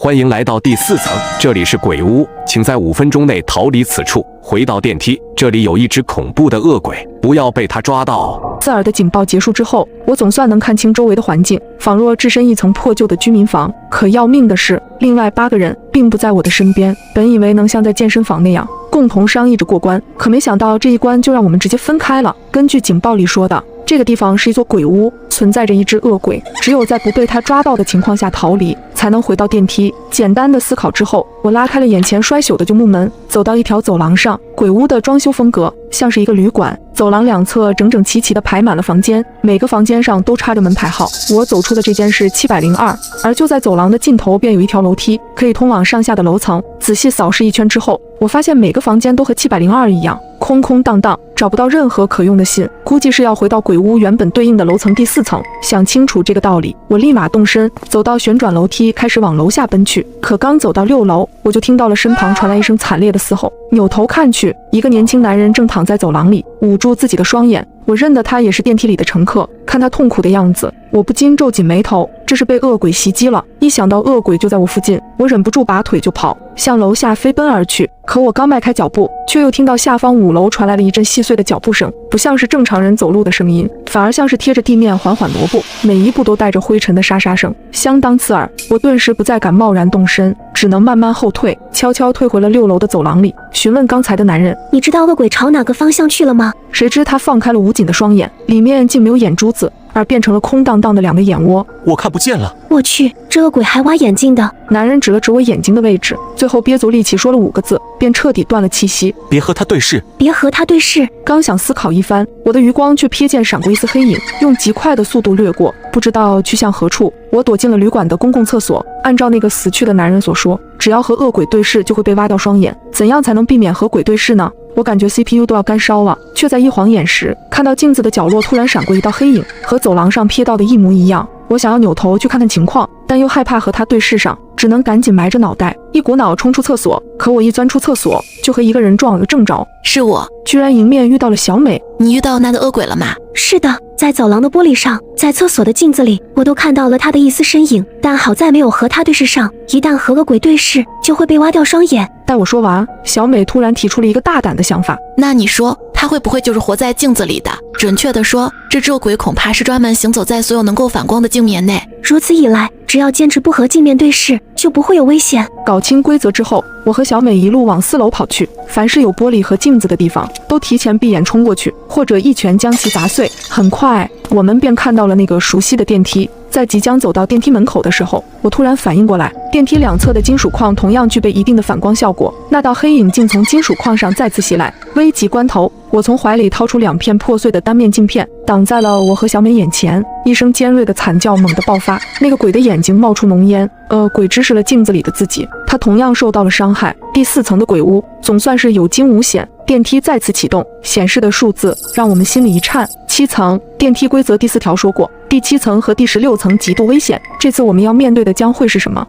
欢迎来到第4层，这里是鬼屋，请在5分钟内逃离此处。回到电梯，这里有一只恐怖的恶鬼，不要被他抓到。刺耳的警报结束之后，我总算能看清周围的环境，仿若置身一层破旧的居民房。可要命的是，另外8个人并不在我的身边。本以为能像在健身房那样共同商议着过关，可没想到这一关就让我们直接分开了。根据警报里说的，这个地方是一座鬼屋，存在着一只恶鬼，只有在不被他抓到的情况下逃离，才能回到电梯。简单的思考之后，我拉开了眼前衰朽的旧木门，走到一条走廊上。鬼屋的装修风格像是一个旅馆，走廊两侧整整齐齐地排满了房间，每个房间上都插着门牌号。我走出的这间是702，而就在走廊的尽头便有一条楼梯，可以通往上下的楼层。仔细扫视一圈之后，我发现每个房间都和702一样，空空荡荡，找不到任何可用的信，估计是要回到鬼屋原本对应的楼层第4层。想清楚这个道理，我立马动身，走到旋转楼梯，开始往楼下奔去。可刚走到6楼，我就听到了身旁传来一声惨烈的嘶吼。扭头看去，一个年轻男人正躺在走廊里，捂住自己的双眼。我认得他也是电梯里的乘客，看他痛苦的样子，我不禁皱紧眉头，这是被恶鬼袭击了。一想到恶鬼就在我附近，我忍不住拔腿就跑，向楼下飞奔而去。可我刚迈开脚步，却又听到下方5楼传来了一阵细碎的脚步声，不像是正常人走路的声音，反而像是贴着地面缓缓挪步，每一步都带着灰尘的沙沙声，相当刺耳。我顿时不再敢贸然动身，只能慢慢后退，悄悄退回了6楼的走廊里，询问刚才的男人：“你知道恶鬼朝哪个方向去了吗？”谁知他放开了捂紧的双眼，里面竟没有眼珠子，而变成了空荡荡的2个眼窝。我看不见了。我去，这恶鬼还挖眼睛的。男人指了指我眼睛的位置，最后憋足力气说了5个字，便彻底断了气息。别和他对视，别和他对视。刚想思考一番，我的余光却瞥见闪过一丝黑影，用极快的速度掠过，不知道去向何处。我躲进了旅馆的公共厕所，按照那个死去的男人所说，只要和恶鬼对视就会被挖掉双眼，怎样才能避免和鬼对视呢？我感觉 CPU 都要干烧了，却在一晃眼时看到镜子的角落突然闪过一道黑影，和走廊上瞥到的一模一样。我想要扭头去看看情况，但又害怕和他对视上，只能赶紧埋着脑袋，一股脑冲出厕所。可我一钻出厕所，就和一个人撞了个正着。是我，居然迎面遇到了小美。你遇到那个恶鬼了吗？是的，在走廊的玻璃上，在厕所的镜子里，我都看到了他的一丝身影，但好在没有和他对视上，一旦和恶鬼对视，就会被挖掉双眼。待我说完，小美突然提出了一个大胆的想法。那你说他会不会就是活在镜子里的？准确的说，这只恶鬼恐怕是专门行走在所有能够反光的镜面内。如此一来，只要坚持不和镜面对视，就不会有危险。搞清规则之后，我和小美一路往4楼跑去，凡是有玻璃和镜子的地方，都提前闭眼冲过去，或者一拳将其砸碎。很快，我们便看到了那个熟悉的电梯。在即将走到电梯门口的时候，我突然反应过来，电梯两侧的金属框同样具备一定的反光效果。那道黑影竟从金属框上再次袭来。危急关头，我从怀里掏出2片破碎的单面镜片，挡在了我和小美眼前。一声尖锐的惨叫猛地爆发，那个鬼的眼睛冒出浓烟。鬼直视了镜子里的自己，他同样受到了伤害。第4层的鬼屋总算是有惊无险。电梯再次启动，显示的数字让我们心里一颤。7层，电梯规则第4条说过，第7层和第16层极度危险。这次我们要面对的将会是什么？